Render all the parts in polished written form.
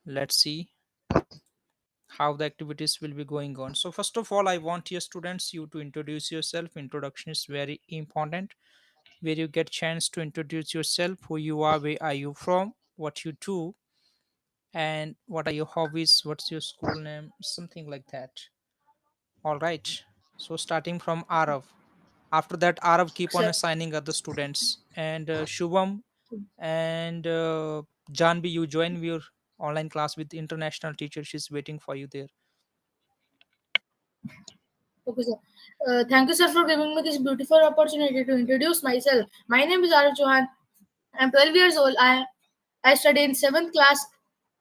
Let's see how the activities will be going on. So first of all, I want your students you to introduce yourself. Introduction is very important, where you get chance to introduce yourself, who you are, where are you from, what you do, and what are your hobbies, what's your school name, something like that. All right. So starting from Arav. After that, Arav keep on Sir. assigning other students. And Shubham and Janvi, you join your online class with international teacher. She's waiting for you there. Okay, sir. Thank you, sir, for giving me this beautiful opportunity to introduce myself. My name is Arif Chauhan. I'm 12 years old. I study in 7th class.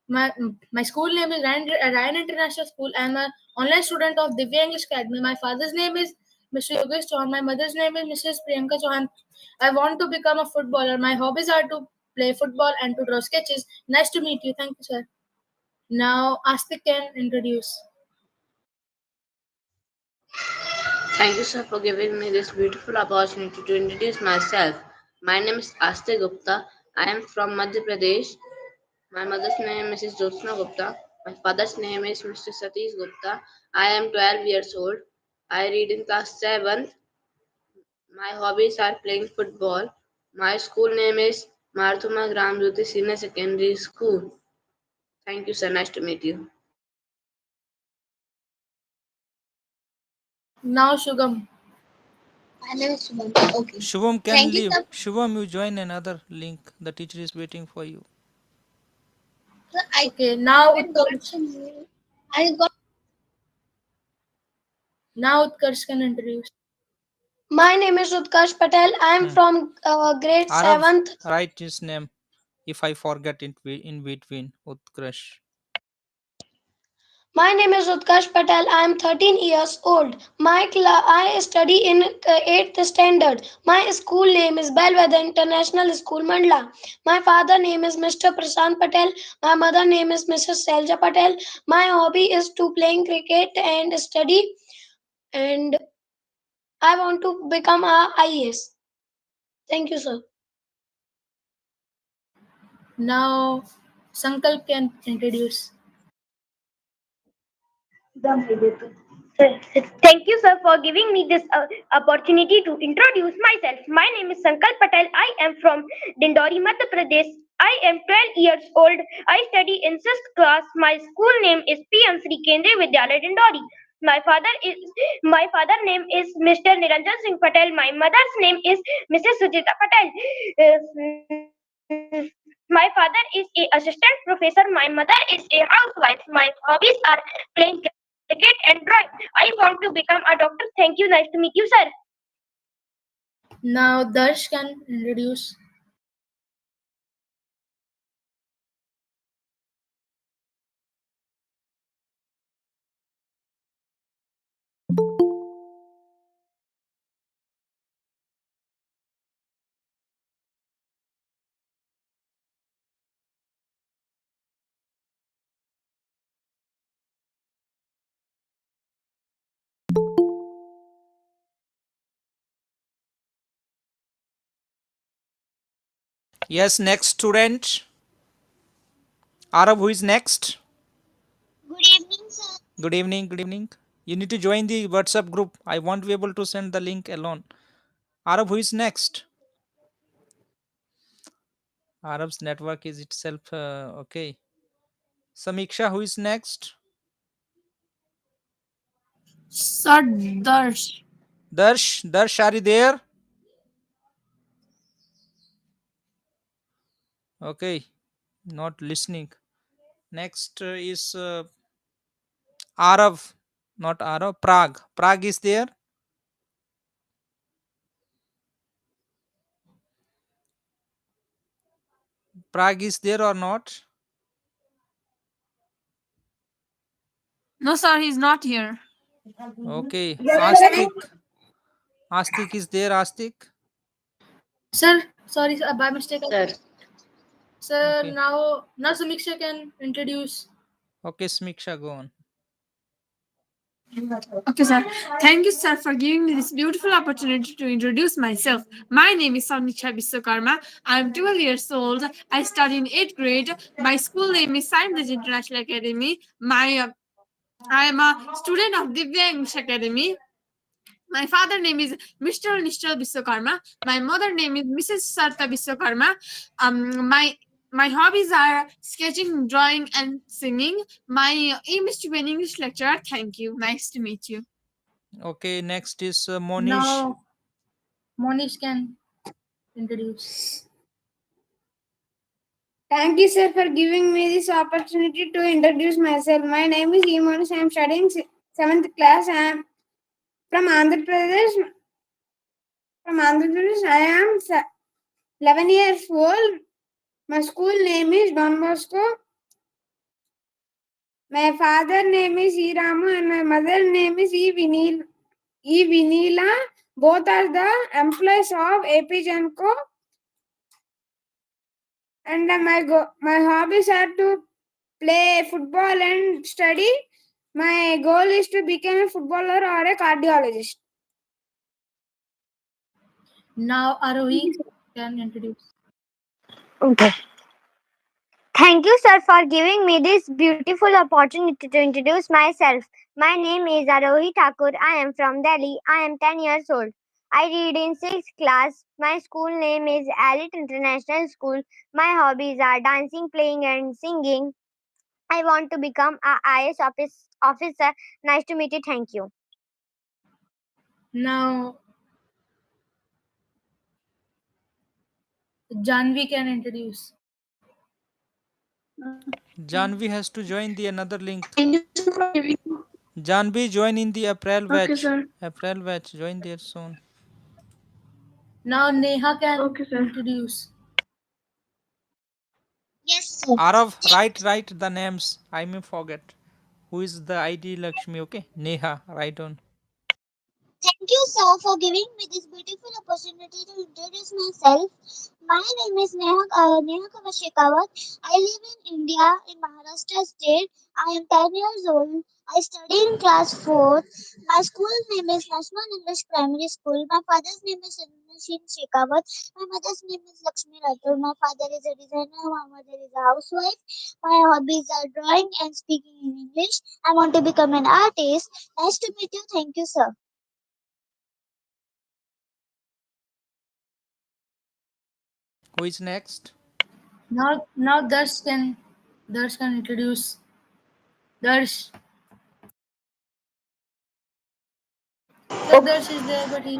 My school name is Ryan International School. I'm an online student of Divya English Academy. My father's name is Mr. Yogesh Chauhan. My mother's name is Mrs. Priyanka Chauhan. I want to become a footballer. My hobbies are to play football and to draw sketches. Nice to meet you. Thank you, sir. Now, Astik can introduce. Thank you, sir, for giving me this beautiful opportunity to introduce myself. My name is Aste Gupta. I am from Madhya Pradesh. My mother's name is Mrs. Jyotsna Gupta. My father's name is Mr. Satish Gupta. I am 12 years old. I read in class 7th. My hobbies are playing football. My school name is Marthuma Gram Jyoti Senior Secondary School. Thank you, sir. Nice to meet you. Now, Shugam. My name is Shubham. Okay. Shubham can Thank you, leave. sir. Shubham, you join another link. The teacher is waiting for you. Sir, I Okay, now haven't got Utkarsh. some mail. I got. Now Utkarsh can introduce. My name is Utkarsh Patel. I am Hmm. from grade Arav, 7th. write his name if I forget it in between. Utkrash. My name is Utkarsh Patel. I am 13 years old. I study in 8th standard. My school name is Belvedere International School, Mandla. My father name is Mr. Prashant Patel. My mother name is Mrs. Selja Patel. My hobby is to playing cricket and study. And I want to become a IAS. Thank you, sir. Now Sankalp can introduce. Sir, thank you, sir, for giving me this opportunity to introduce myself. My name is Sankalp Patel. I am from Dindori, Madhya Pradesh. I am 12 years old. I study in 6th class. My school name is PM Sri Kendriya Vidyalaya Dindori. My father is my father name is Mr. Niranjan Singh Patel. My mother's name is Mrs. Sujita Patel. My father is a assistant professor. My mother is a housewife. My hobbies are playing cricket and drawing. I want to become a doctor. Thank you. Nice to meet you, sir. Now Darsh can introduce. Yes, next student. Arav, who is next? Good evening, sir. Good evening. Good evening. You need to join the WhatsApp group. I won't be able to send the link alone. Arav, who is next? Arab's network is itself okay. Samiksha, who is next? Sir Darsh. Darsh, are you there? Okay, not listening. Next is Arav, not Arav. Prague. Prague is there. Prague is there or not? No, sir, he's not here. Okay, Astik. Astik is there. Astik. Sir, sorry, sir, by mistake. Sir, Sir, Okay. now Samiksha can introduce. Okay, Samiksha, go on. Okay, sir. Thank you, sir, for giving me this beautiful opportunity to introduce myself. My name is Samnicha Biswakarma. I am 12 years old. I study in 8th grade. My school name is Science International Academy. I am a student of Divya English Academy. My father name is Mr. Nishchal Biswakarma. My mother name is Mrs. Sarta Biswakarma. My hobbies are sketching, drawing, and singing. My aim is to be an English lecturer. Thank you. Nice to meet you. Okay, next is Monish. Now, Monish can introduce. Thank you, sir, for giving me this opportunity to introduce myself. My name is Monish. I am studying 7th class. I am from Andhra Pradesh. I am 11 years old. My school name is Don Bosco. My father name is E. Ramu and my mother name is E. Vinila. Both are the employees of AP Janko. And my hobbies are to play football and study. My goal is to become a footballer or a cardiologist. Now, Arohi can introduce. Okay. Thank you, sir, for giving me this beautiful opportunity to introduce myself. My name is Arohi Thakur. I am from Delhi. I am 10 years old. I read in 6th class. My school name is Elite International School. My hobbies are dancing, playing, and singing. I want to become a IS officer. Nice to meet you. Thank you. Now, Janvi can introduce. Janvi has to join the another link. Thank you, sir, for giving. Janvi join in the April Okay, batch. sir. April batch join there soon. Now, Neha can Okay, sir. introduce. Yes, sir. Arav, write the names. I may forget. Who is the ID Lakshmi? Okay, Neha, write on. Thank you, sir, for giving me this beautiful opportunity to introduce myself. My name is Neha Kavashekawat. I live in India, in Maharashtra state. I am 10 years old. I study in class 4. My school name is National English Primary School. My father's name is Shin Shekhawat. My mother's name is Lakshmi Rathore. My father is a designer. My mother is a housewife. My hobbies are drawing and speaking in English. I want to become an artist. Nice to meet you. Thank you, sir. Who is next? Now Darsh can introduce. Darsh. Sir, Darsh is there, but he.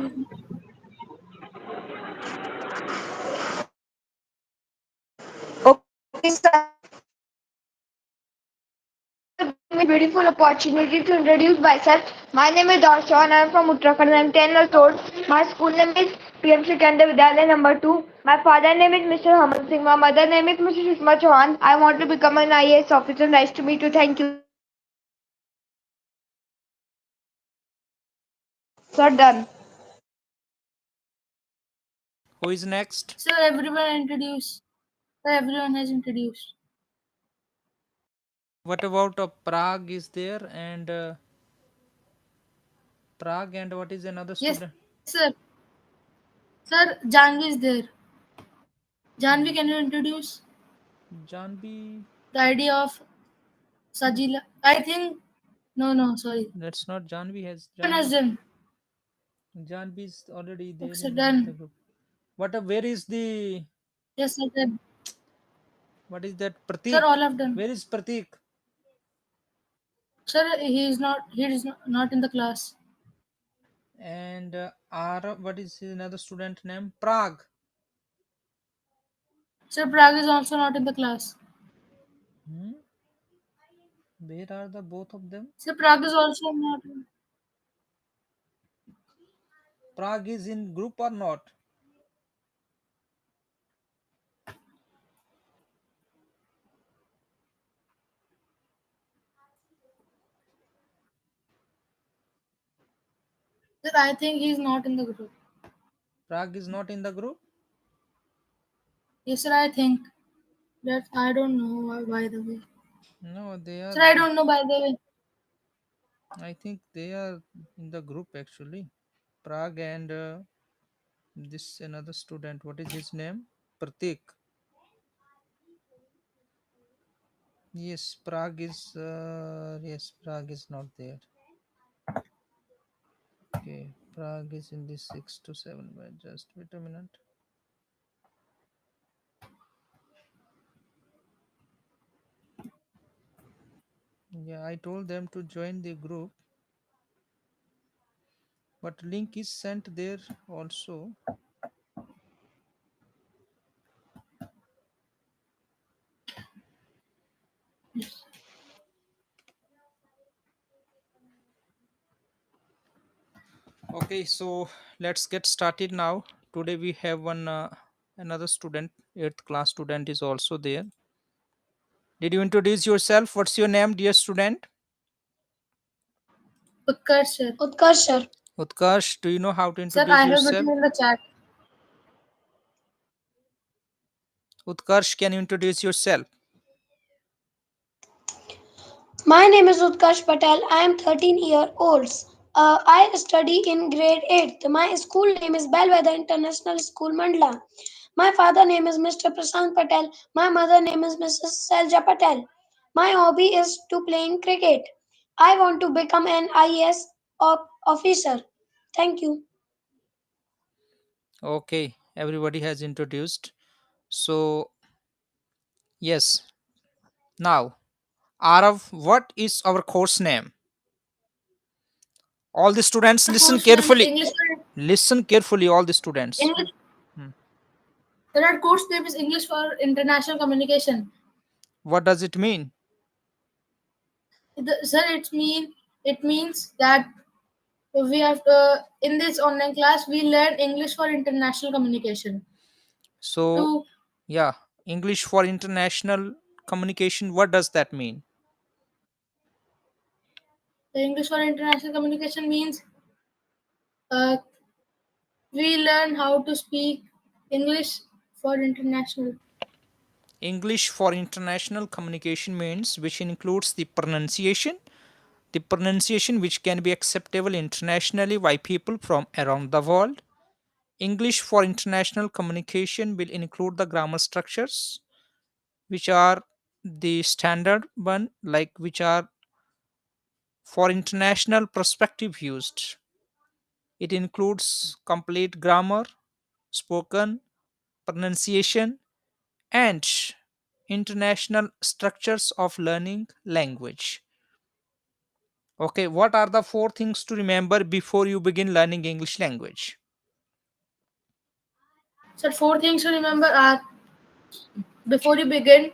Okay, sir. Thank you, sir, for giving me beautiful opportunity to introduce myself. My name is Darshan. I am from Uttarakhand. I am 10 years old. My school name is PM Sikandar Vidyalaya number 2. My father name is Mr. Haman Singh. My mother name is Mrs. Sushma Chauhan. I want to become an IAS officer. Nice to meet you. Thank you. Sir, done. Who is next? Sir, everyone introduce. Sir, everyone has introduced. What about Prague is there and Prague and what is another Yes, student? sir. Sir, Janvi is there. Janvi, can you introduce Janvi. the idea of Sajila? I think. No, no, sorry. That's not Janvi has Everyone has Janvi. done. Janvi is already there Okay, sir, in the done. group. Where is the Yes, sir, done. what is that Sir, Pratik? all have done. Where is Pratik? Sir, he is not in the class. And what is another student name? Prague. Sir, Prag is also not in the class. Hmm? Where are the both of them? Sir, Prag is also not. Prague is in group or not? Sir, I think he is not in the group. Prague is not in the group. Yes, sir, I think that I don't know by the way. No, they are Sir, I don't know by the way. I think they are in the group actually. Prague and this another student. What is his name? Pratik. Yes, Prague is. Yes, Prague is not there. Okay, Prague is in the 6 to 7. But just wait a minute. Yeah, I told them to join the group, but link is sent there also. Okay, so let's get started now. Today we have one another student, 8th class student is also there. Did you introduce yourself? What's your name, dear student? Utkarsh, sir. Utkarsh sir. Utkarsh, do you know how to Sir, I introduce have yourself? written in the chat. Utkarsh, can you introduce yourself? My name is Utkarsh Patel. I am 13 years old. I study in grade 8th. My school name is Belvedere International School, Mandla. My father name is Mr. Prasant Patel. My mother name is Mrs. Selja Patel. My hobby is to playing cricket. I want to become an IAS officer. Thank you. Okay, everybody has introduced. So, yes, now, Arav, what is our course name? All the students, Our listen course name is carefully. English for Listen carefully, all the students. English. Hmm. Sir, our course name is English for International Communication. What does it mean? Sir, it means that we have in this online class we learn English for international communication. So, To yeah, English for international communication, what does that mean? the English for international communication means uh, we learn how to speak English for international. English for international communication means which includes the pronunciation which can be acceptable internationally by people from around the world. English for international communication will include the grammar structures which are the standard one, like which are for international perspective used. It includes complete grammar, spoken, pronunciation, and international structures of learning language. Okay, what are the four things to remember before you begin learning English language? So four things to remember are before you begin.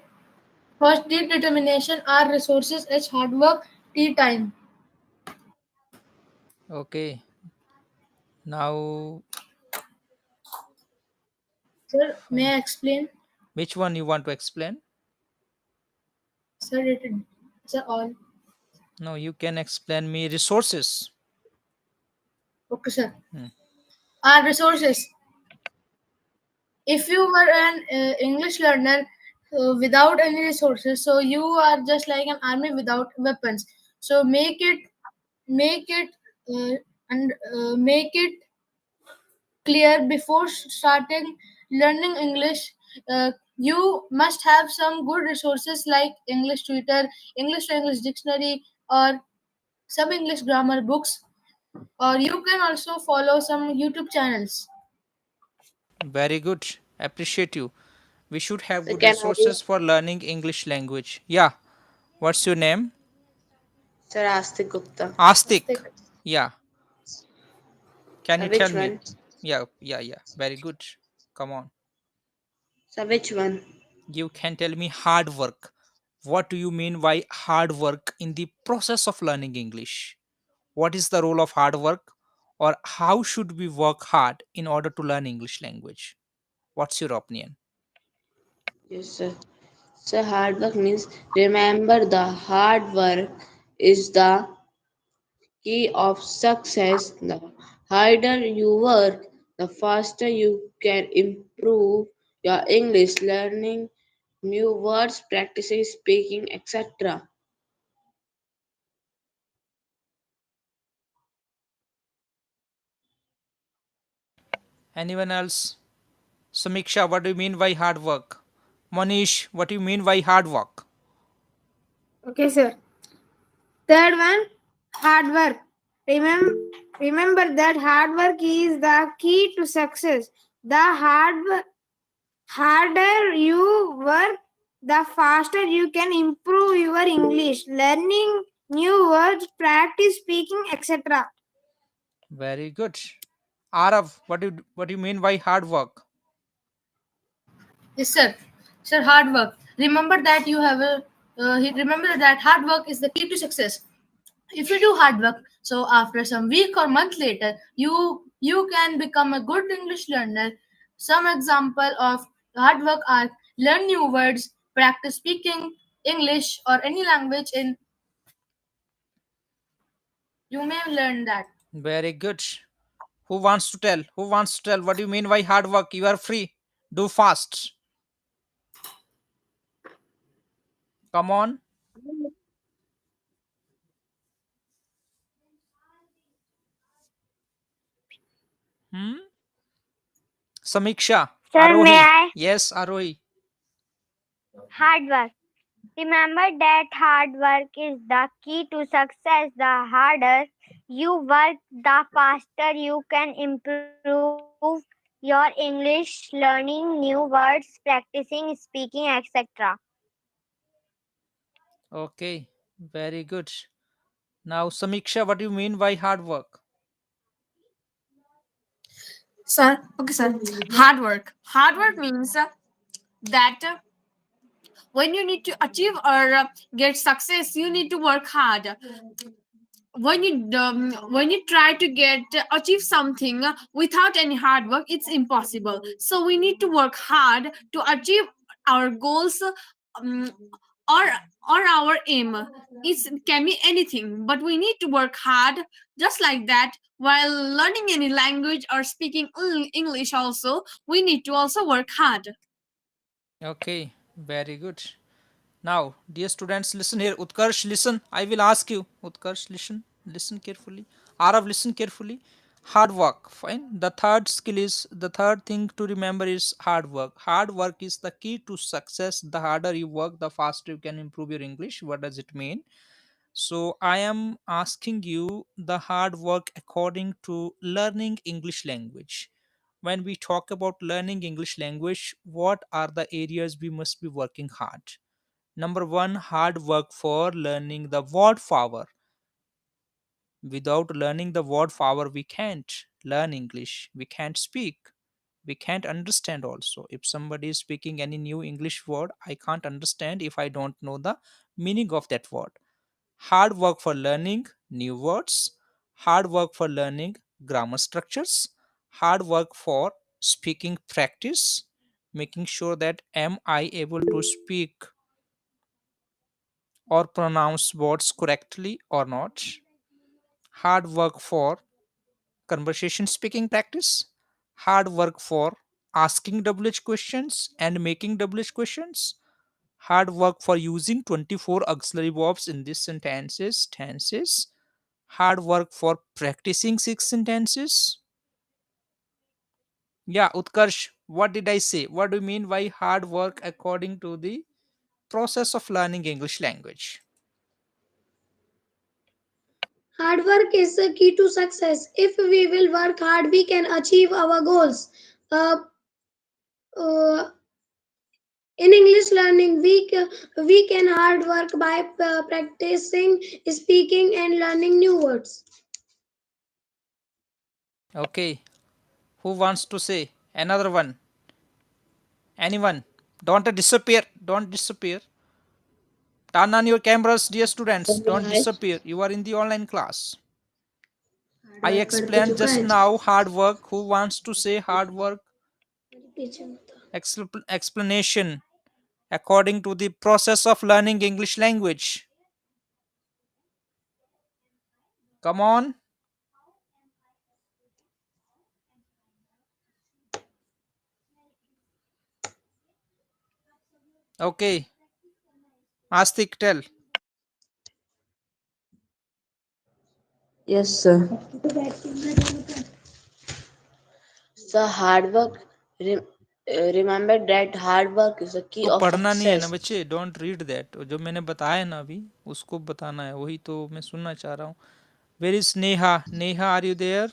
First, deep determination, R resources, H hard work, T time. Okay, now Sir, may fine. I explain? Which one you want to explain? Sir, sir, all. No, you can explain me resources. Okay, sir. Hmm. R resources. If you were an English learner without any resources, so you are just like an army without weapons. So make it, uh, and make it clear before starting learning English. You must have some good resources like English Twitter, English to English dictionary, or some English grammar books. Or you can also follow some YouTube channels. Very good. Appreciate you. We should have So good can I be resources for learning English language. Yeah. What's your name? Sir Astik Gupta? Astik. Yeah. Can So you tell which me? one? Yeah, yeah, yeah. Very good. Come on. So which one? You can tell me hard work. What do you mean by hard work in the process of learning English? What is the role of hard work? Or how should we work hard in order to learn English language? What's your opinion? Yes, sir. So hard work means remember the hard work is the key of success. The harder you work, the faster you can improve your English learning, new words, practicing speaking, etc. Anyone else? Samiksha, what do you mean by hard work? Manish, what do you mean by hard work? Okay, sir. Third one, hard work. Remember, remember that hard work is the key to success. The harder you work, the faster you can improve your English, learning new words, practice speaking, etc. Very good. Arav, what do you mean by hard work? Yes, sir. Sir, hard work. Remember that you have a. Remember that hard work is the key to success. If you do hard work, so after some week or month later, you can become a good English learner. Some example of hard work are learn new words, practice speaking English or any language in. You may learn that. Very good. Who wants to tell? Who wants to tell? What do you mean by hard work? You are free. Do fast. Come on. Hmm? Samiksha, Sir, may Arohi. I? Yes, Arohi. Hard work. Remember that hard work is the key to success. The harder you work, the faster you can improve your English, learning new words, practicing speaking, etc. Okay, very good. Now, Samiksha, what do you mean by hard work? Sir, okay, sir. Hard work. Hard work means that when you need to achieve or get success, you need to work hard. When you try to get achieve something without any hard work, it's impossible. So we need to work hard to achieve our goals, um, or our aim. It can be anything, but we need to work hard. Just like that, while learning any language or speaking English also, we need to also work hard. Okay, very good. Now, dear students, listen here. Utkarsh, listen. I will ask you. Utkarsh, listen. Listen carefully. Arav, listen carefully. Hard work. Fine. The third thing to remember is hard work. Hard work is the key to success. The harder you work, the faster you can improve your English. What does it mean? So, I am asking you the hard work according to learning English language. When we talk about learning English language, what are the areas we must be working hard? Number one, hard work for learning the word power. Without learning the word power, we can't learn English. We can't speak. We can't understand also. If somebody is speaking any new English word, I can't understand if I don't know the meaning of that word. Hard work for learning new words. Hard work for learning grammar structures. Hard work for speaking practice. Making sure that am I able to speak or pronounce words correctly or not. Hard work for conversation speaking practice. Hard work for asking WH questions and making WH questions. Hard work for using 24 auxiliary verbs in these sentences. Tenses. Hard work for practicing 6 sentences. Yeah, Utkarsh, what did I say? What do you mean by hard work according to the process of learning English language? Hard work is the key to success. If we will work hard, we can achieve our goals. Uh, uh, in English learning, we can hard work by practicing speaking and learning new words. Okay, who wants to say another one? Anyone? Don't disappear. Don't disappear. Turn on your cameras, dear students. Don't disappear. You are in the online class. I explained just now hard work. Who wants to say hard work explanation according to the process of learning English language? Come on. Okay. Astik, tell. Yes, sir. So hard work. Remember that hard work is the key को of पढ़ना नहीं है ना success. बच्चे, don't read that, जो मैंने बताया ना अभी उसको बताना है, वही तो मैं सुनना चाह रहा हूँ। Where is Neha? Neha, are you there?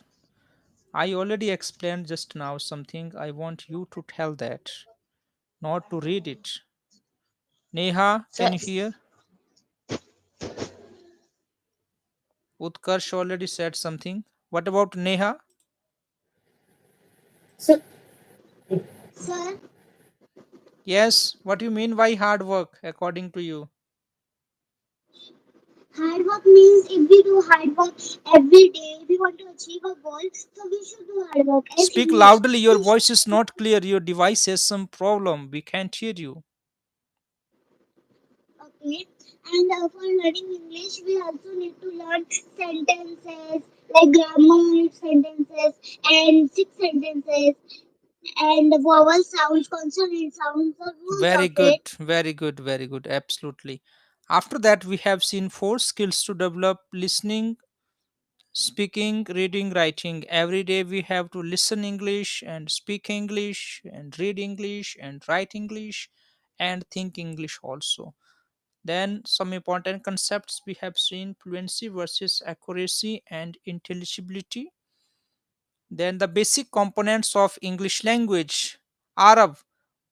I already explained just now something. I want you to tell that, not to read it. Neha, So can you hear? Utkarsh already said something. What about Neha? So, sir, Yes, what do you mean by hard work according to you? hard work means if we do hard work every day, if we want to achieve a goal, so we should do hard work. And Speak English, loudly, your voice is not clear. Your device has some problem. We can't hear you. okay. And for learning English, we also need to learn sentences like grammar sentences and six sentences and vowel sounds, consonant sounds, the rules Very of it. good, very good, very good. Absolutely. After that, we have seen four skills to develop: listening, speaking, reading, writing. Every day we have to listen English and speak English and read English and write English and think English also. Then some important concepts we have seen: fluency versus accuracy and intelligibility. Then the basic components of English language. Arab,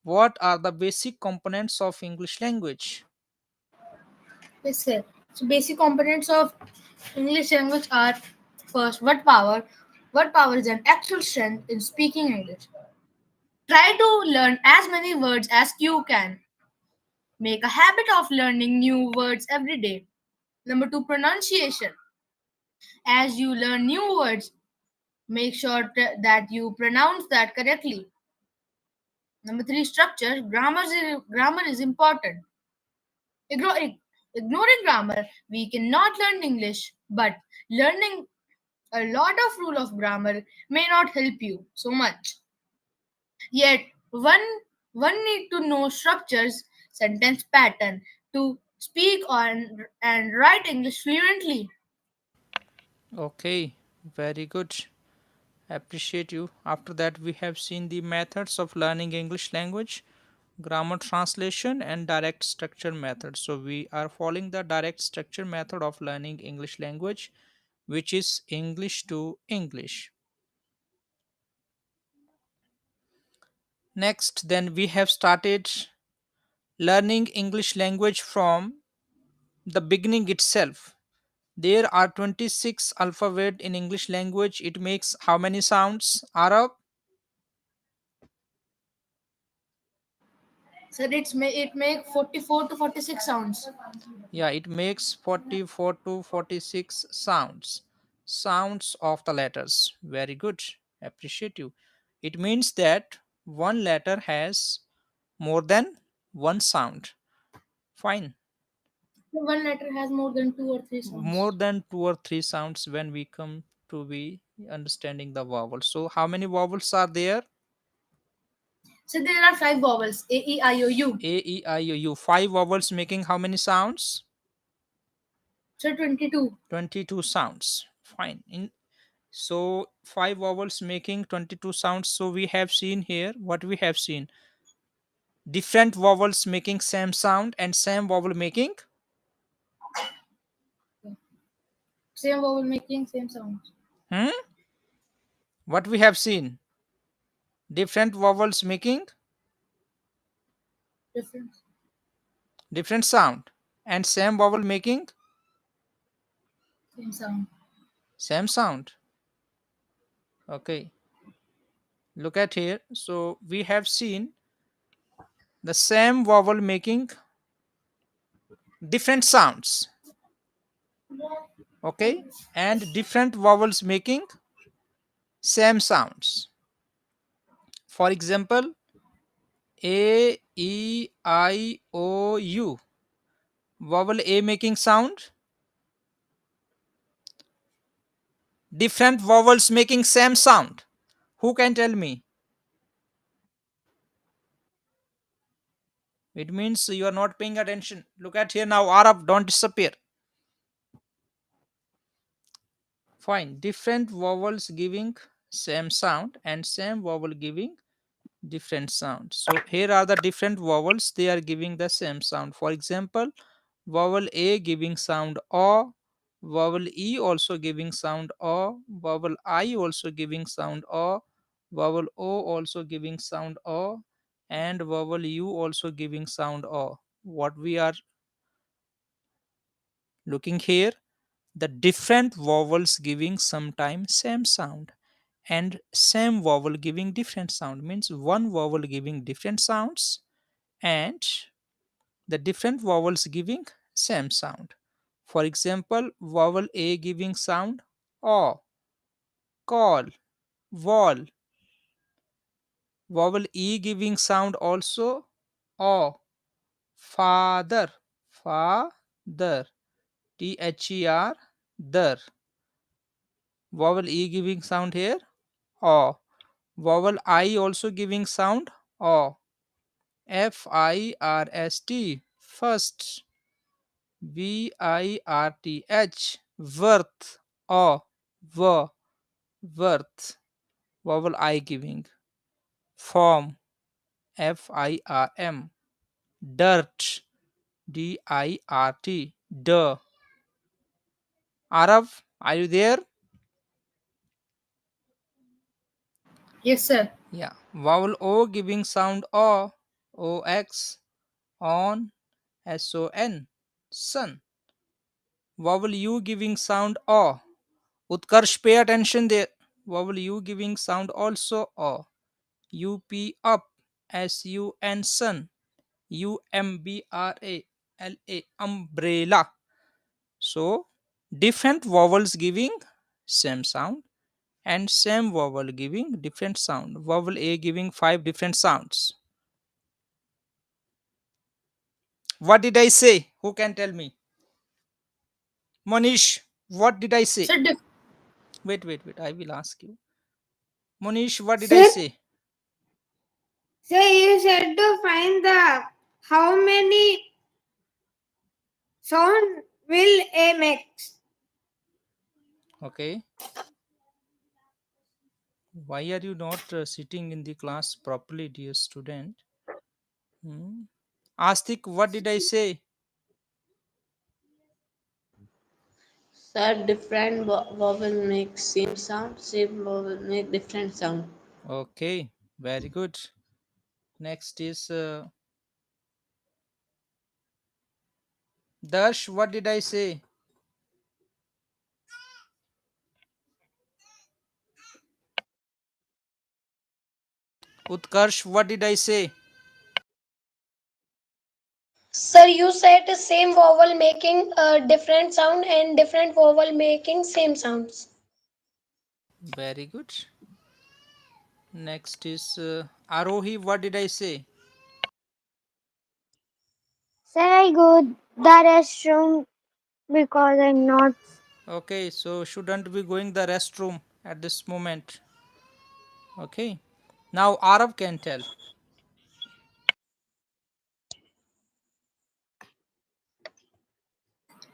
what are the basic components of English language? Yes, sir. So basic components of English language are: first, word power. Word power is an actual strength in speaking English. Try to learn as many words as you can. Make a habit of learning new words every day. Number two, pronunciation. As you learn new words, make sure that you pronounce that correctly. Number three, structure. Grammar is important. Ignoring grammar, we cannot learn English, but learning a lot of rule of grammar may not help you so much. Yet, one need to know structures, sentence pattern to speak on and write English fluently. Okay, very good. Appreciate you. After that, we have seen the methods of learning English language: grammar, translation, and direct structure method. So we are following the direct structure method of learning English language, which is English to English. Next, then we have started learning English language from the beginning itself. There are 26 alphabet in English language. It makes how many sounds? Arab? So it make 44 to 46 sounds. Yeah, it makes 44 to 46 sounds. Sounds of the letters. Very good. Appreciate you. It means that one letter has more than one sound. Fine. One letter has more than two or three More sounds. than two or three sounds when we come to be understanding the vowels. So how many vowels are there? So there are five vowels: A, E, I, O, U. A, E, I, O, U. Five vowels making how many sounds? So 22. 22 sounds. Fine. So five vowels making 22 sounds. So we have seen here, what we have seen: different vowels making same sound and same vowel making. Same vowel making same sounds. Hmm? What we have seen: different vowels making Different. different sound and same vowel making Same sound. same sound. Okay, look at here. So we have seen the same vowel making different sounds. Okay, and different vowels making same sounds. For example, A, E, I, O, U. Vowel A making sound, different vowels making same sound. Who can tell me? It means you are not paying attention. Look at here now, Arab, don't disappear. Fine. Different vowels giving same sound, and same vowel giving different sound. So here are the different vowels, they are giving the same sound. For example, vowel A giving sound O, vowel E also giving sound O, vowel I also giving sound O, vowel O also giving sound O, and vowel U also giving sound O. What we are looking here, the different vowels giving sometimes same sound, and same vowel giving different sound, means one vowel giving different sounds and the different vowels giving same sound. For example, vowel A giving sound O, call, wall. Vowel E giving sound also O, father, father, T-H-E-R, der. Vowel E giving sound here O. Vowel I also giving sound O, F-I-R-S-T, first. VIRTH, worth, O, W, worth. Vowel I giving. Form, FIRM. Dirt, DIRT, D. Arav, are you there? Yes, sir. Yeah. Vowel O giving sound O, OX, on, SON, sun. Vowel U giving sound O. Utkarsh, pay attention there. Vowel U giving sound also O. UP, up, SUN, sun, UMBRA, umbrella. So different vowels giving same sound and same vowel giving different sound. Vowel A giving five different sounds. What did I say? Who can tell me? Monish, what did I say? Sir, Wait. I will ask you. Monish, what did I Sir, say? sir, you said to find the how many sound will A makes. Okay. Why are you not sitting in the class properly, dear student? Hmm? Astik, what did I say? Sir, different vowel make same sound, same vowel make different sound. Okay, very good. Next is Dash, what did I say? Utkarsh, what did I say? Sir, you said the same vowel making a different sound and different vowel making same sounds. Very good. Next is Arohi, what did I say? Sir, I go the restroom because I'm not. Okay, so shouldn't be going the restroom at this moment. Okay. Now Arab can tell.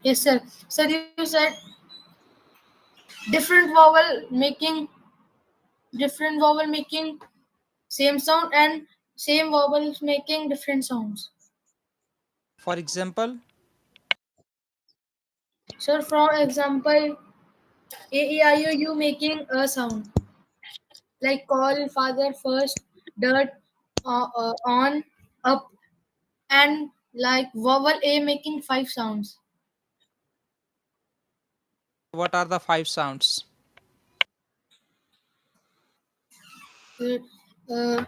yes, sir. Sir, you said different vowel making same sound and same vowels making different sounds. For example, Sir, for example, A E I O U making a sound like call, father, first, dirt, on, up, and like vowel A making five sounds. what are the five sounds? Uh, uh,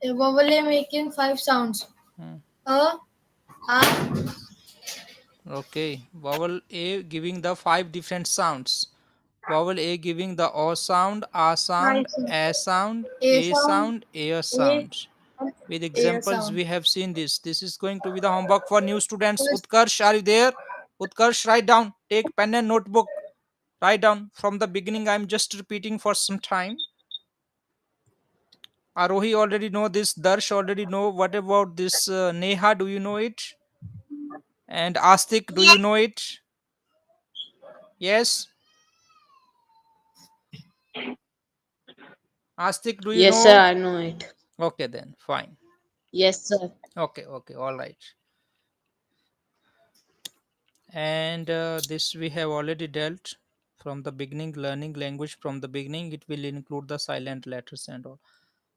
vowel A making five sounds. Hmm. A, A, Okay, vowel A giving the five different sounds. Vowel A giving the O sound, five sounds. A sound, A A sound, sound, A A, sound. and With A examples, sound. we have seen this. This is going to be the homework for new students. Utkarsh, are you there? Utkarsh, write down. Take pen and notebook. Write down. From the beginning, I'm just repeating for some time. Arohi already know this. Darsh already know. What about this Neha? Do you know it? And Astik, do you know it? Yes? Astik, do you Yes, sir, know? I know it. Okay, then fine. Yes, sir. Okay, okay, all right. And this we have already dealt from the beginning. Learning language from the beginning, it will include the silent letters and all.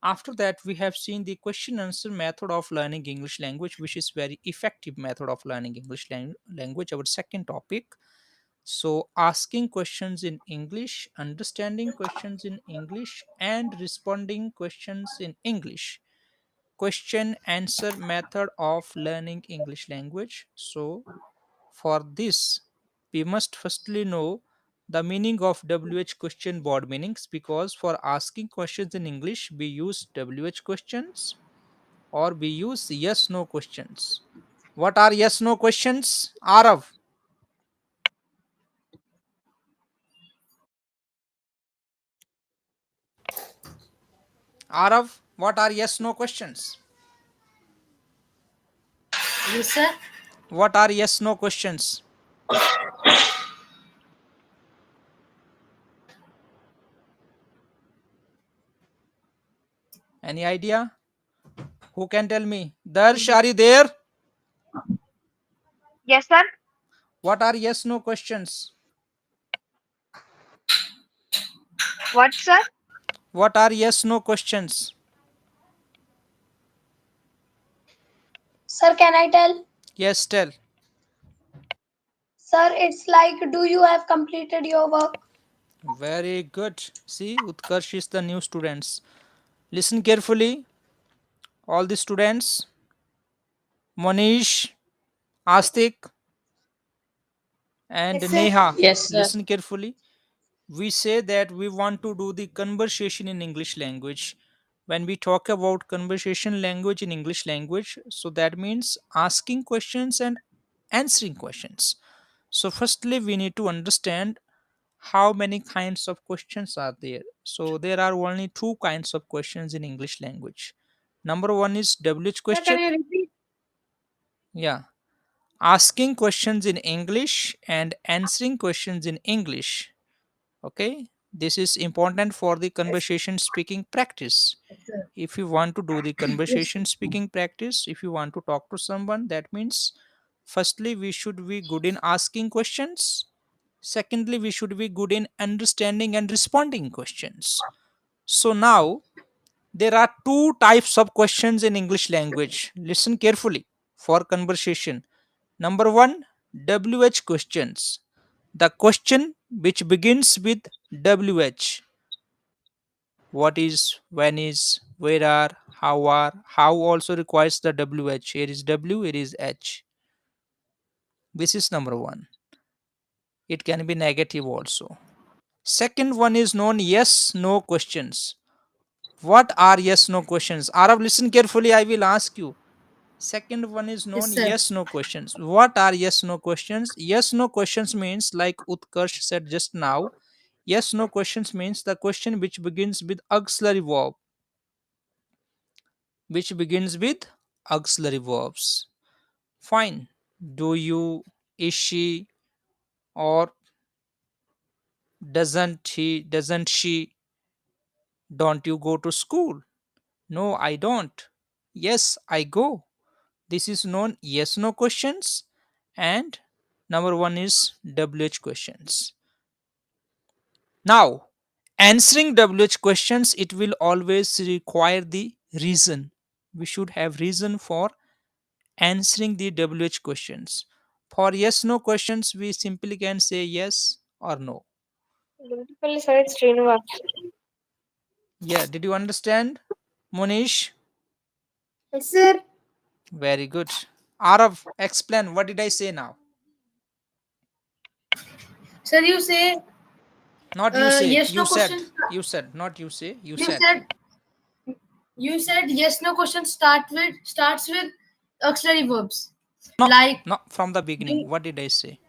After that, we have seen the question answer method of learning English language, which is very effective method of learning English language, our second topic. So asking questions in English, understanding questions in English, and responding questions in English. Question answer method of learning English language. So for this, we must firstly know the meaning of WH question board meanings, because for asking questions in English, we use WH questions or we use yes no questions. What are yes no questions? Arav. Arav, what are yes no questions? Yes, sir. What are yes no questions? Any idea? Who can tell me? Darsh, are you there? Yes, sir. What are yes no questions? What, sir? What are yes no questions? Sir, can I tell? Yes, tell. Sir, it's like, do you have completed your work? Very good. See, Utkarsh is the new students. Listen carefully, all the students. Monish, Astik, and Yes, sir. Neha. Yes, sir. Listen carefully. We say that we want to do the conversation in English language. When we talk about conversation language in English language, so that means asking questions and answering questions. So, firstly, we need to understand how many kinds of questions are there. So, there are only two kinds of questions in English language. Number one is WH Sir, can question. you repeat? Yeah, asking questions in English and answering questions in English. Okay, this is important for the conversation speaking practice. Yes, sir. If you want to do the Yes, sir. conversation speaking practice, if you want to talk to someone, that means firstly we should be good in asking questions, secondly we should be good in understanding and responding questions. So now there are two types of questions in English language. Listen carefully for conversation. Number one, WH questions. The question which begins with WH. What is, when is, where are, how are, how also requires the WH. Here is W, here is H. This is number one. It can be negative also. Second one is known yes no questions. What are yes no questions? Arav, listen carefully, I will ask you. Second one is Yes, known sir. yes no questions. What are yes no questions? Yes no questions means, like Utkarsh said just now, yes no questions means the question which begins with auxiliary verb, which begins with auxiliary verbs. Fine. Do you, is she, or doesn't he, doesn't she, don't you go to school? No, I don't. Yes, I go. This is known yes no questions, and number one is WH questions. Now, answering WH questions, it will always require the reason. We should have reason for answering the WH questions. For yes no questions, we simply can say yes or no. Beautifully said, Srinivas. Yeah, did you understand, Monish? Yes, sir. Very good. Arav, explain what did I say now? Sir, you say Not you say, yes you no said. question. You said, not you say, you You said. said you said yes no question starts with auxiliary verbs No, like no, from the beginning. do, What did I say?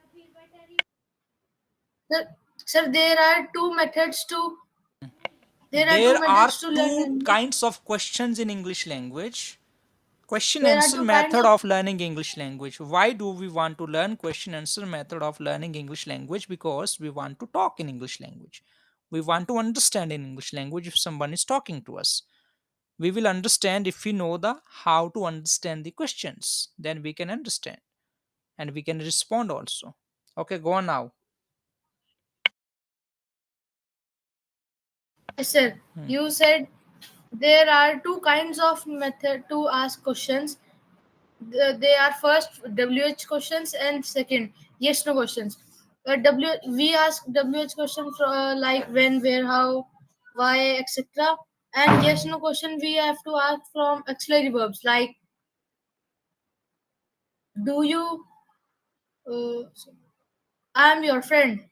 sir, sir, there are two There are methods to learn two English. kinds of questions in English language. Question There are answer two kinds method of of learning English language. Why do we want to learn question answer method of learning English language? Because we want to talk in English language. We want to understand in English language if someone is talking to us. We will understand if we know the how to understand the questions. Then we can understand and we can respond also. Okay, go on now. Yes, sir. Hmm. You said there are two kinds of method to ask questions. They are first WH questions and second yes no questions. We ask WH question like when, where, how, why, etc. And yes no question we have to ask from auxiliary verbs like do you, uh, I am your friend,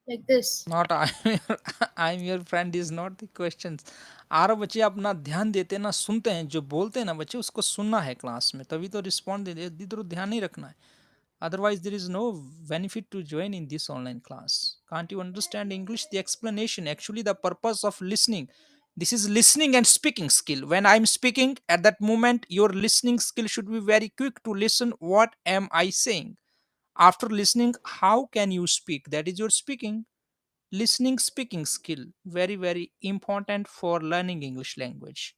like this. Not I'm your, I'm your friend is not the questions. आरो बच्चे अपना ध्यान देते ना, सुनते हैं, जो बोलते हैं ना बच्चे उसको सुनना है क्लास में, तभी तो रिस्पॉन्ड दे दे, इधर ध्यान नहीं रखना है. Otherwise there is no benefit to join in this online class. Can't you understand English? The explanation, actually the purpose of listening, this is listening and speaking skill. When I'm speaking at that moment, your listening skill should be very quick to listen what am I saying. After listening, how can you speak? That is your speaking. Listening speaking skill, very very important for learning English language.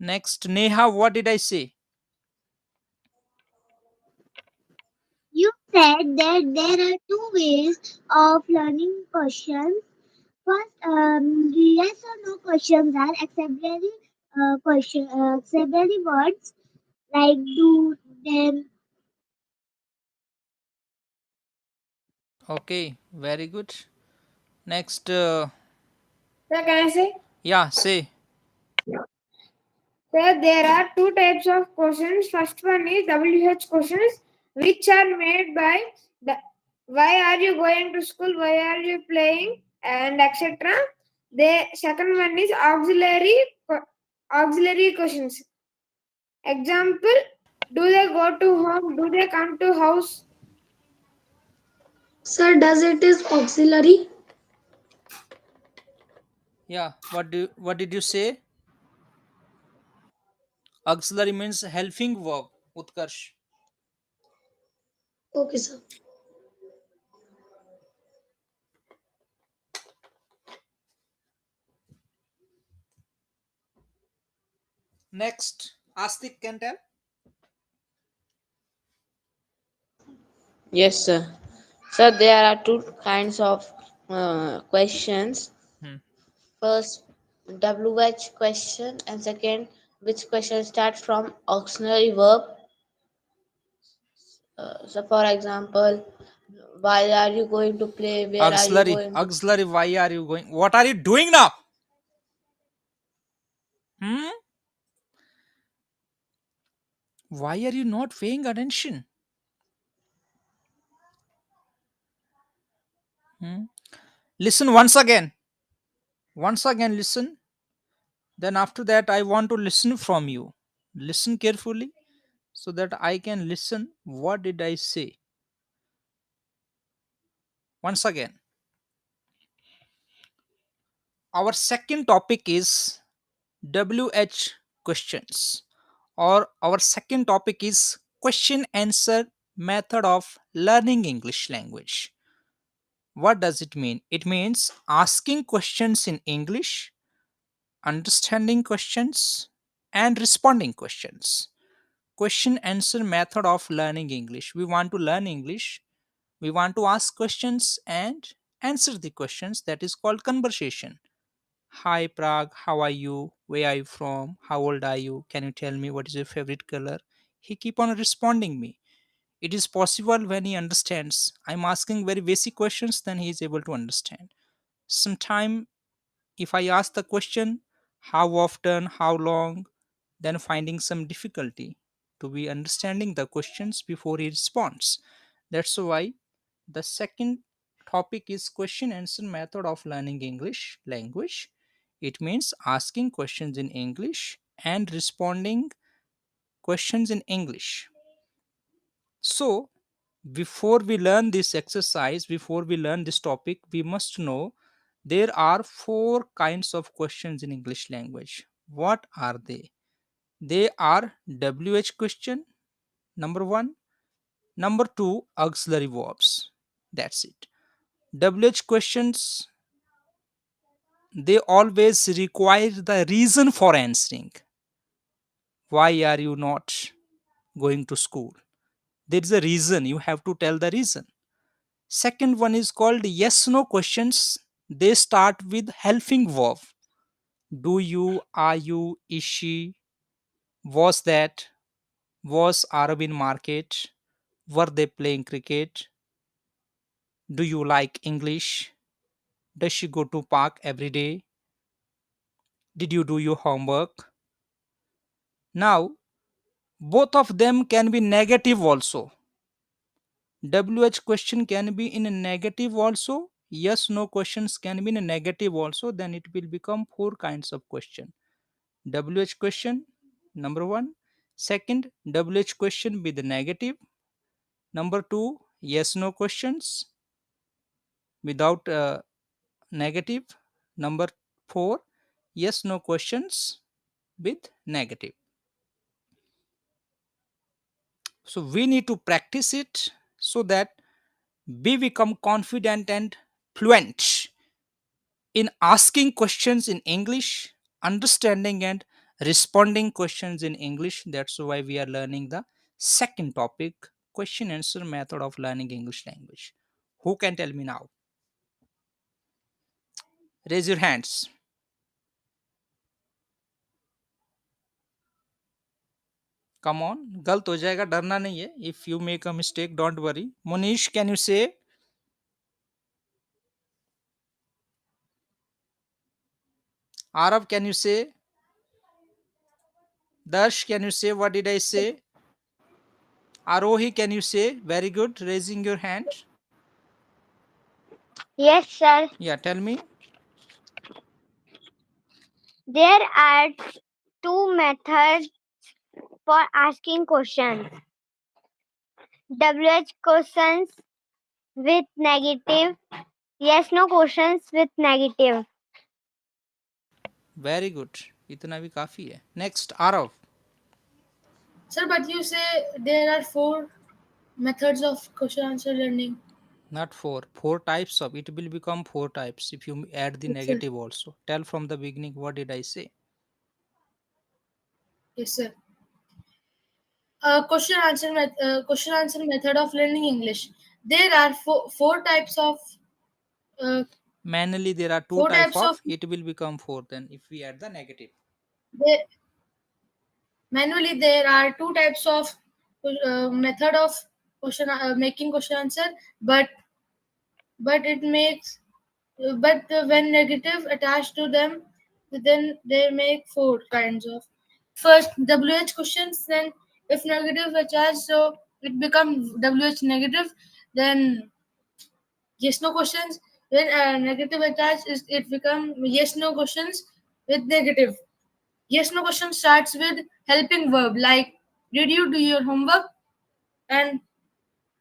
Next, Neha, what did I say? You said that there are two ways of learning questions. First, yes or no questions are auxiliary words like do, them. Okay, very good. Next, Sir, can I say? yeah, say. Sir, there are two types of questions. First one is WH questions, which are made by the why are you going to school, why are you playing, and etc. The second one is auxiliary questions. Example: do they go to home? Do they come to house? Sir, does it is auxiliary? Yeah, what did you say? Auxiliary means helping verb, Utkarsh. Okay, sir. Next, Astik can tell. Yes, sir. So there are two kinds of questions. Hmm. First, WH question, and second, which question starts from auxiliary verb. So, for example, why are you going to play? Where are you Auxiliary, going to? auxiliary, why are you going, what are you doing now? Hmm? Why are you not paying attention? Hmm? Listen once again. Once again, listen. Then after that, I want to listen from you. Listen carefully so that I can listen. What did I say? Once again, our second topic is WH questions, or our second topic is question answer method of learning English language. What does it mean? It means asking questions in English, understanding questions, and responding questions. Question answer method of learning English. We want to learn English, we want to ask questions and answer the questions. That is called conversation. Hi Prague, how are you? Where are you from? How old are you? Can you tell me what is your favorite color? He keep on responding me. It is possible when he understands. I'm asking very basic questions, then he is able to understand. Sometime if I ask the question how often, how long, then finding some difficulty to be understanding the questions before he responds. That's why the second topic is question answer method of learning English language. It means asking questions in English and responding questions in English. So, before we learn this exercise, before we learn this topic, we must know there are four kinds of questions in English language. What are they? They are WH question, number one. Number two, auxiliary verbs. That's it. WH questions they always require the reason for answering. Why are you not going to school? There is a reason. You have to tell the reason. Second one is called yes no questions. They start with helping verb. Do you, are you, is she, was that, was Arab in market, were they playing cricket, do you like English, does she go to park every day, did you do your homework? Now, both of them can be negative also. WH question can be in a negative also. Yes no questions can be in a negative also. Then it will become four kinds of question. WH question, number one. Second, WH question with the negative. Number two, yes no questions without negative. Number four, yes no questions with negative. So we need to practice it so that we become confident and fluent in asking questions in English, understanding and responding questions in English. That's why we are learning the second topic, question answer method of learning English language. Who can tell me now? Raise your hands. Come on, गलत हो जाएगा, डरना नहीं है. If you make a mistake, don't worry. Monish, can you say? Arav, can you say? Darsh, can you say? What did I say? Arohi, can you say? Very good. Raising your hand. Yes, sir. Yeah, tell me. There are two methods for asking questions. WH questions with negative, yes no questions with negative. Very good. इतना भी काफी है. Next, Arav. Sir, but you say there are four methods of question answer learning. Not four. Four types of. It will become four types if you add the Yes, sir. negative also. Tell from the beginning. What did I say? Yes, sir. Question answer method of learning English. There are four types of uh, Manually, there are two four type types of. of It will become four then if we add the negative. there, manually there are two types of method of question making question answer, but it makes but when negative attached to them, then they make four kinds of. First WH questions, then if negative attached, so it becomes WH negative. Then yes no questions, when negative attached, is it become yes no questions with negative. Yes no question starts with helping verb like did you do your homework, and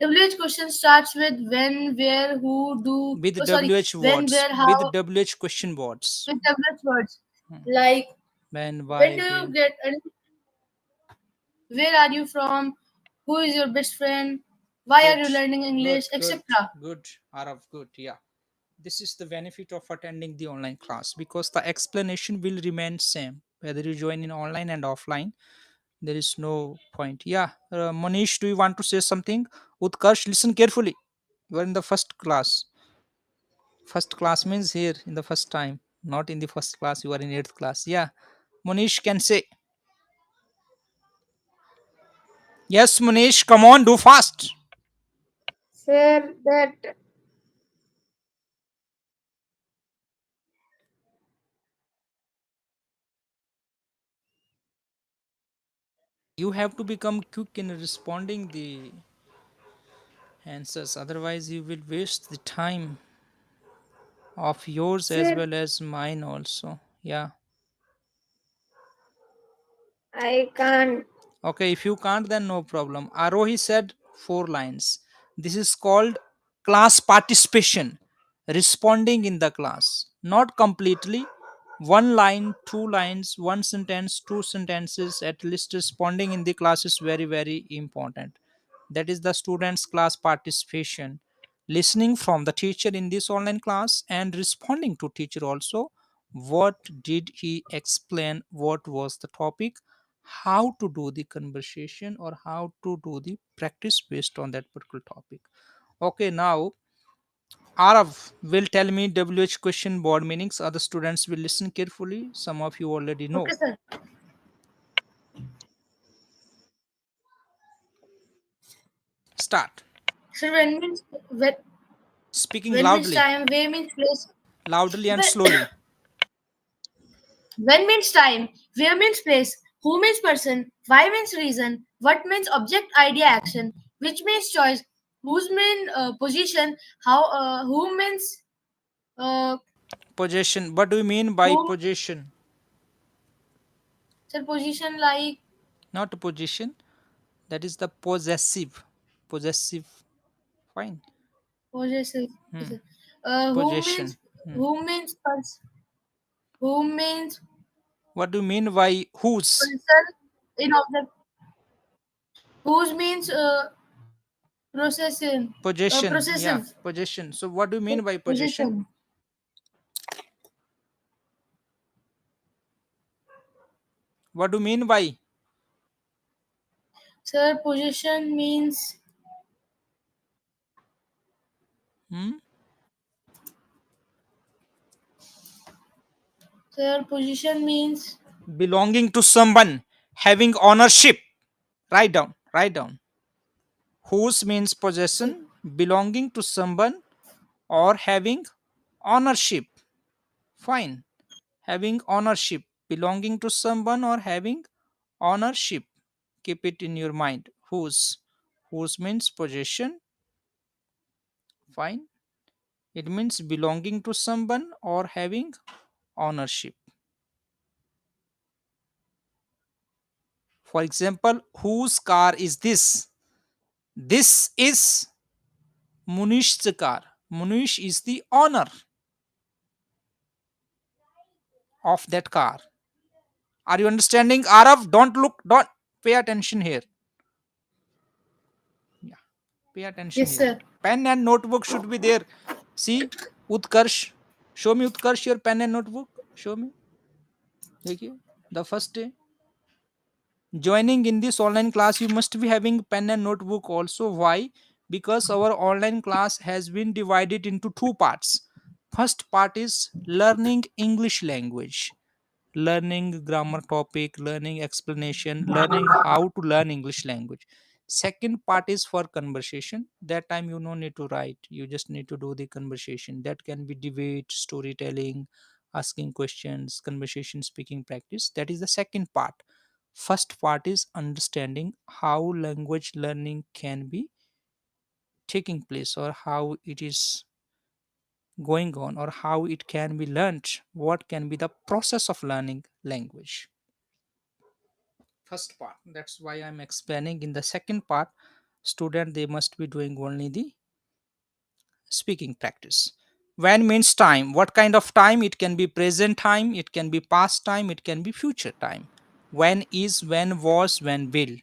WH question starts with when, where, who, do. With Oh, sorry, WH when, words. where, With how, WH question words. with WH words Hmm. like When, when why, do you where. get, where are you from, who is your best friend, why are Good. you learning Good. English, Good. etc. Good. Arav, good. Yeah. This is the benefit of attending the online class because the explanation will remain same whether you join in online and offline. There is no point. Yeah, Manish, do you want to say something? Utkarsh, listen carefully. You are in the first class. First class means here in the first time, not in the first class. You are in eighth class. Yeah, Manish can say yes. Manish, come on, do fast. Sir, that You have to become quick in responding the answers. Otherwise, you will waste the time of yours as sir, well as mine also. Yeah. I can't. Okay, if you can't, then no problem. Arohi said four lines. This is called class participation, responding in the class. Not completely. One line, two lines, one sentence, two sentences, at least responding in the class is very, very important. That is the students' class participation. Listening from the teacher in this online class and responding to teacher also What did he explain? What was the topic? How to do the conversation or how to do the practice based on that particular topic. Okay, now Arav will tell me WH question board meanings. Other students will listen carefully. Some of you already know. Okay, sir. Start. Sir, when means Speaking when means loudly, time, where means place. loudly and When, slowly. when means time, where means place, who means person, why means reason, what means object, idea, action, which means choice, whose mean position, how who means uh, Possession. What do you mean by whom, possession? sir, position like Not position. That is the possessive. Possessive. Fine. possessive. Hmm. Who Possession. means Hmm. who means who means What do you mean by whose? person in object, whose means processing Possession. Yeah, processive possession. So what do you mean by possession? position. What do you mean by? Sir, position means Hmm? sir, position means Belonging to someone, having ownership. Write down. Write down. Whose means sir, possession, belonging to someone, or having ownership. Fine. Having ownership, belonging to someone, or having ownership. Keep it in your mind. Whose. Whose means possession. Fine. It means belonging to someone or having ownership. For example, whose car is this? This is Munish's car. Munish is the owner of that car. Are you understanding, Arav? Don't look, don't pay attention here. Yeah, pay attention yes, here. sir. Pen and notebook should be there. See, Utkarsh. Show me, Utkarsh, your pen and notebook. Show me. देखिए, the first day. Joining in this online class, you must be having pen and notebook also. Why? Because our online class has been divided into two parts. First part is learning English language, learning grammar topic, learning explanation, learning how to learn English language. Second part is for conversation. That time you no need to write, you just need to do the conversation. That can be debate, storytelling, asking questions, conversation, speaking practice. That is the second part. First part is understanding how language learning can be taking place, or how it is going on, or how it can be learned, what can be the process of learning language. First part, that's why I'm explaining. In the second part, student, they must be doing only the speaking practice. When means time. What kind of time? It can be present time, it can be past time, it can be future time. When is, when was, when will.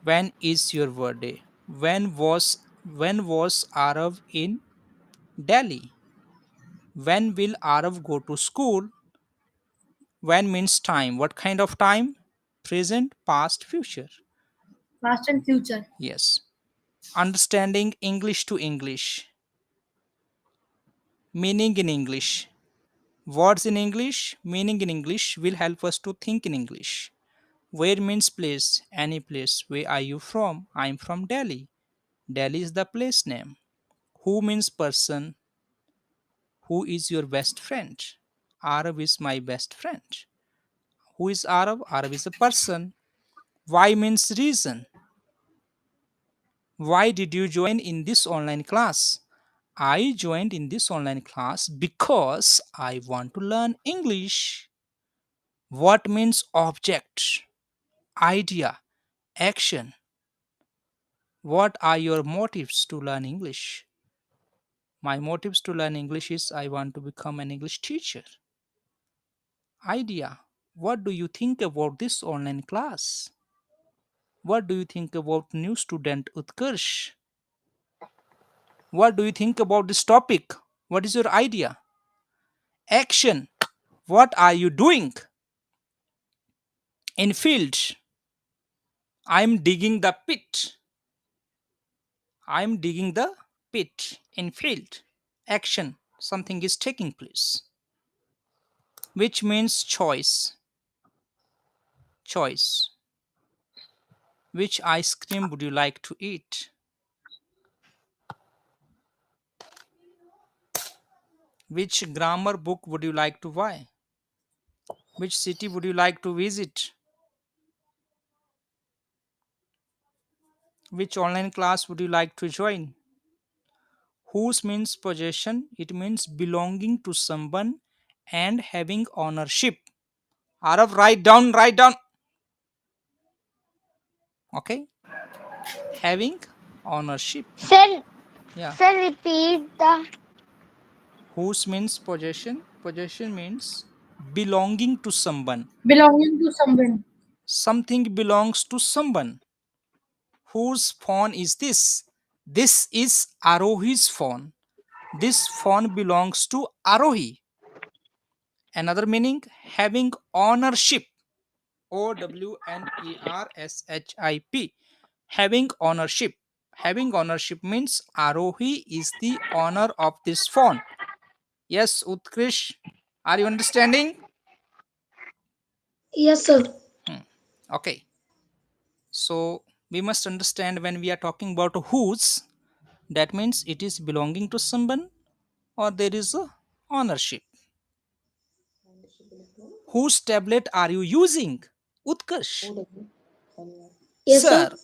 When is your birthday? When was Arav in Delhi? When will Arav go to school? When means time. What kind of time? Present, past, future. Past and future. Yes. Understanding English to English. Meaning in English. Words in English, meaning in English will help us to think in English. Where means place, any place. Where are you from? I'm from Delhi. Delhi is the place name. Who means person. Who is your best friend? Arab is my best friend. Who is Arab? Arab is a person. Why means reason. Why did you join in this online class? I joined in this online class because I want to learn English. What means object, idea, action? What are your motives to learn English? My motives to learn English is I want to become an English teacher. Idea. What do you think about this online class? What do you think about new student Utkarsh? What do you think about this topic? What is your idea? Action. What are you doing? In field. I'm digging the pit. I'm digging the pit. In field. Action. Something is taking place. Which means choice. Choice. Which ice cream would you like to eat? Which grammar book would you like to buy? Which city would you like to visit? Which online class would you like to join? Whose means possession, it means belonging to someone and having ownership. Arav, write down, write down. Okay, having ownership. Sir, Yeah. sir, repeat the. Whose means possession, possession means belonging to someone. Belonging to someone. Something belongs to someone. Whose phone is this? This is Arohi's phone. This phone belongs to Arohi. Another meaning, having ownership. OWNERSHIP. Having ownership. Having ownership means Arohi is the owner of this phone. Yes, Utkrish, are you understanding? Yes, sir. Hmm. Okay. So we must understand when we are talking about whose, that means it is belonging to someone or there is a ownership. Whose tablet are you using? Utkarsh. Yes, sir. Sir,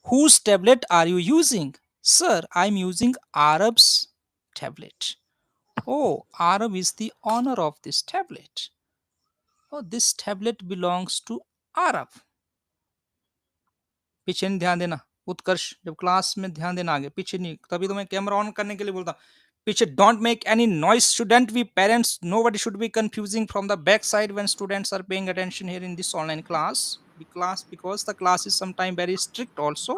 whose tablet are you using? Sir, I'm using Arab's tablet. Oh, Arab is the owner of this tablet. Oh, this tablet belongs to Arab. पीछे नहीं ध्यान देना उत्कर्ष जब class में ध्यान देना आगे पीछे नहीं तभी तो मैं कैमरा ऑन करने के लिए बोलता हूँ पीछे don't make any noise student we parents nobody should be confusing from the back side when students are paying attention here in this online class because the class is sometimes very strict also.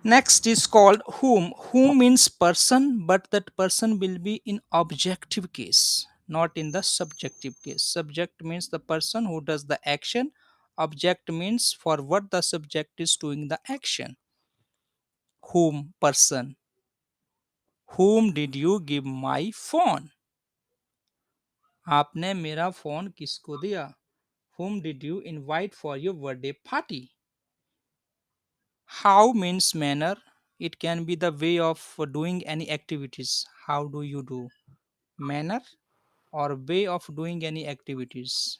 Next is called whom. Whom means person, but that person will be in objective case, not in the subjective case. Subject means the person who does the action. Object means for what the subject is doing the action. Whom person. Whom did you give my phone? आपने मेरा phone किसको दिया? Whom did you invite for your birthday party? How means manner. It can be the way of doing any activities. How do you do? Manner or way of doing any activities.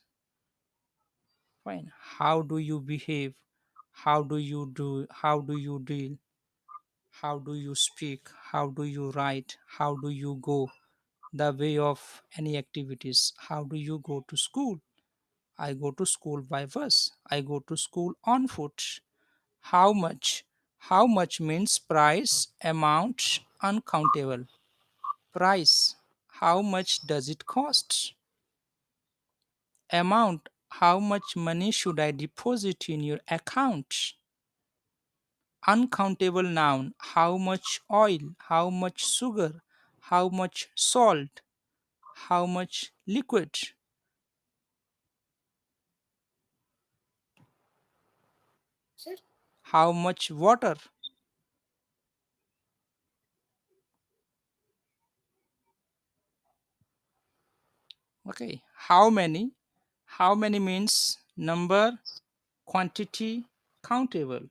Fine. How do you behave? How do you do? How do you deal? How do you speak? How do you write? How do you go? The way of any activities. How do you go to school? I go to school by bus. I go to school on foot. How much? How much means price, amount, uncountable. Price. How much does it cost? Amount. How much money should I deposit in your account? Uncountable noun. How much oil? How much sugar? How much salt? How much liquid? Sir, How much water? Okay. How many? How many means number, quantity, countable.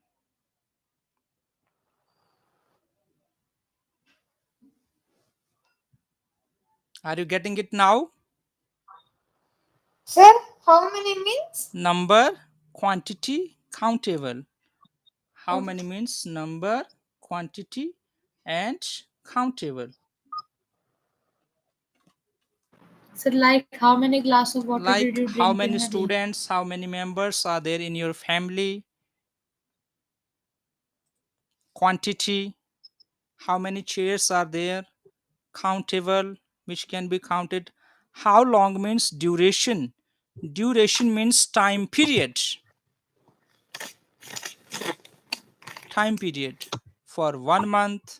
Are you getting it now? sir, how many means? Number, quantity, countable. How Okay. many means number, quantity, and countable. Sir, like how many glass of water did Like you how drink many in a day? students, how many members are there in your family, quantity, how many chairs are there, countable, which can be counted. How long means duration. Duration means time period. Time period for 1 month,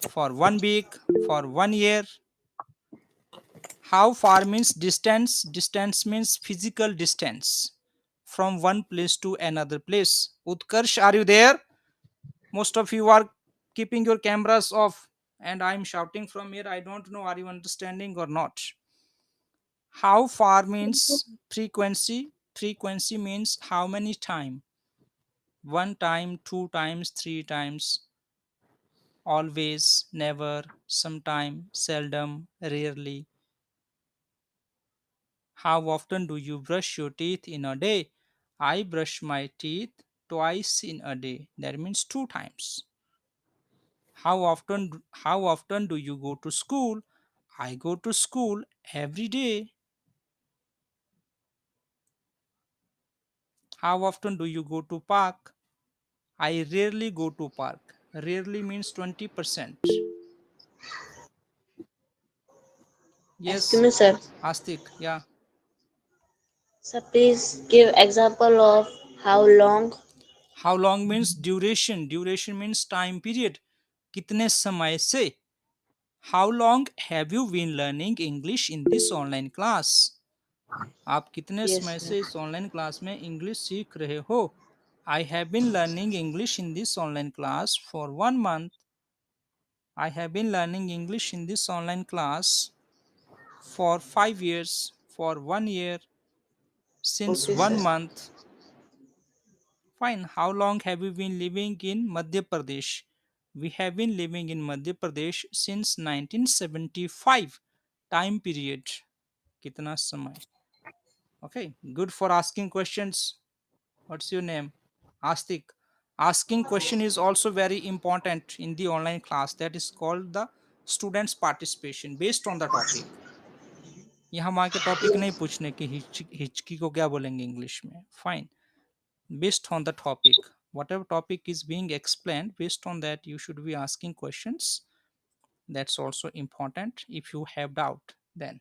for 1 week, for 1 year. How far means distance. Distance means physical distance from one place to another place. Utkarsh, are you there? Most of you are keeping your cameras off and I'm shouting from here. I don't know, are you understanding or not? How far means frequency. Frequency means how many time. One time, two times, three times, always, never, sometime, seldom, rarely. How often do you brush your teeth in a day? I brush my teeth twice in a day. That means two times. How often do you go to school? I go to school every day. How often do you go to park? I rarely go to park. Rarely means 20%. Excuse Yes, me, sir. Astik, yeah. Sir, please give example of how long. How long means duration. Duration means time period. कितने समय से. How long have you been learning English in this online class? आप कितने Yes, समय sir. से इस online class में English सीख रहे हो? I have been learning English in this online class for 1 month. I have been learning English in this online class for 5 years, for 1 year, since Okay, one sir. month. Fine. How long have you been living in Madhya Pradesh? We have been living in Madhya Pradesh since 1975. Time period. कितना समय? Okay. Good for asking questions. What's your name? Astik. Asking question is also very important in the online class. That is called the students participation based on the topic. यहाँ वहाँ के topic नहीं पूछने की हिचकी को क्या बोलेंगे इंग्लिश में. Fine. Based on the topic, whatever topic is being explained, based on that you should be asking questions. That's also important if you have doubt then.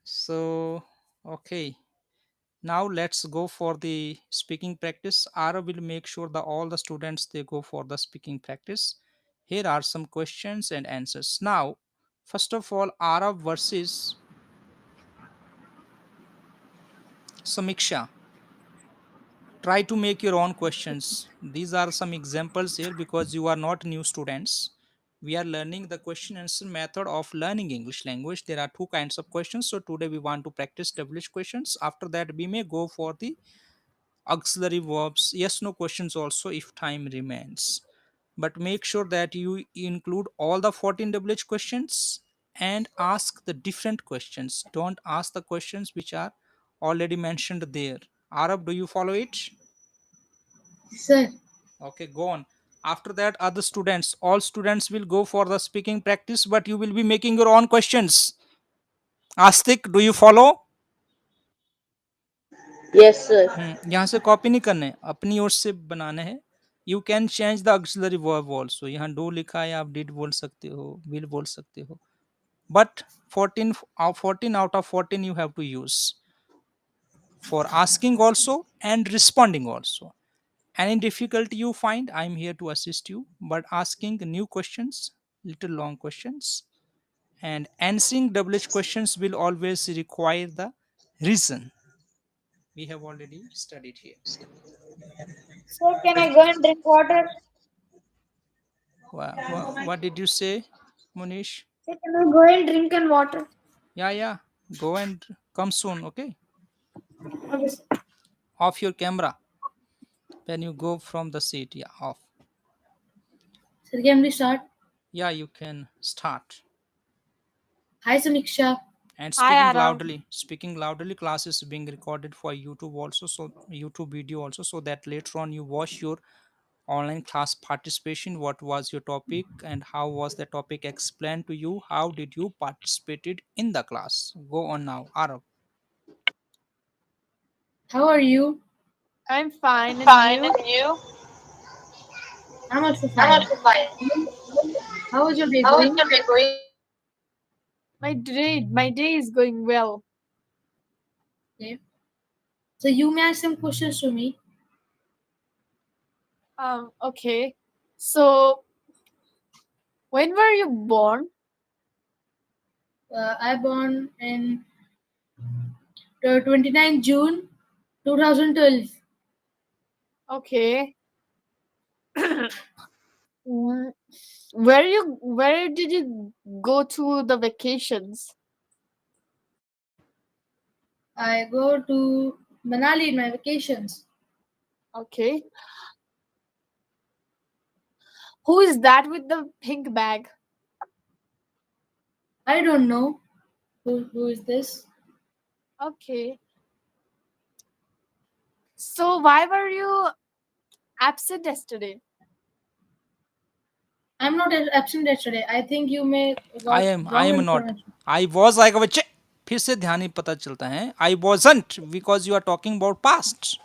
So okay, now let's go for the speaking practice. Ara will make sure that all the students they go for the speaking practice. Here are some questions and answers. Now first of all, Ara versus Samiksha. Try to make your own questions. These are some examples here because you are not new students. We are learning the question answer method of learning English language. There are two kinds of questions. So today we want to practice WH questions. After that, we may go for the auxiliary verbs, yes, no questions also if time remains. But make sure that you include all the 14 WH questions and ask the different questions. Don't ask the questions which are already mentioned there. Arab, do you follow it? Sir, Okay, go on. After that, other students, all students will go for the speaking practice, but you will be making your own questions. Astik, do you follow? Yes, sir. यहाँ से copy नहीं करने, अपनी ओर से बनाने हैं. You can change the auxiliary verb also. यहाँ do लिखा है, आप डिड बोल सकते हो, विल बोल सकते हो. But 14 out of 14 you have to use for asking also and responding also. Any difficulty you find, I'm here to assist you. But asking new questions, little long questions, and answering WH questions will always require the reason. We have already studied here. Sir, can I go and drink water? What did you say, Munish? Sir, can I go and drink and water? Yeah, yeah. Go and come soon, okay? Okay, sir. Off your camera when you go from the seat. Yeah, off. sir, can we start? Yeah, you can start. Hi, Samiksha. And Hi, Arav. speaking loudly, class is being recorded for YouTube also, so YouTube video also, so that later on you watch your online class participation. What was your topic and how was the topic explained to you? How did you participated in the class? Go on now, Arav. How are you? I'm fine, and Fine, you? and you? I'm also I'm fine. also fine. How is your day How is going? your day going? My day is going well. Okay. So you may ask some questions to me. Okay. So, when were you born? I born in 29th June 2012. Okay. Mm, where did you go to the vacations? I go to Manali in my vacations. Okay. Who is that with the pink bag? I don't know who is this. Okay. So why were you absent yesterday? I'm not absent yesterday. I think you may I got am I wrong am not. information. I was like बच्चे फिर से ध्यान ही पता चलता है. I wasn't because you are talking about past.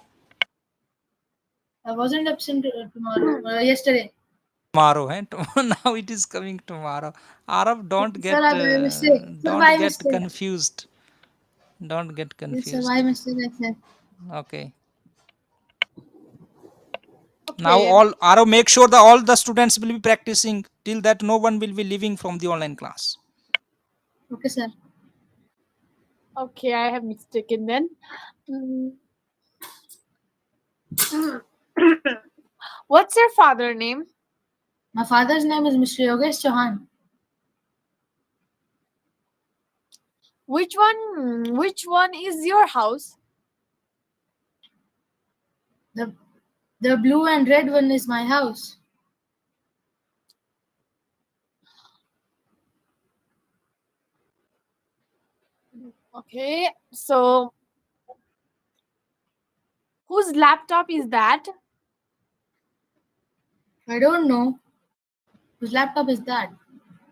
I wasn't absent yesterday. Tomorrow है. Now it is coming tomorrow. Arav, Sir, I by mistake. Sir, don't by get mistake. confused. Don't get Yes, sir, by confused. mistake I said. Okay. Now Okay. all Arav, make sure that all the students will be practicing till that no one will be leaving from the online class. Okay, sir. Okay, I have mistaken then. Mm. What's your father name? My father's name is Mr. Yogesh Chauhan. Which one is your house? The the blue and red one is my house. Okay. So whose laptop is that? I don't know whose laptop is that.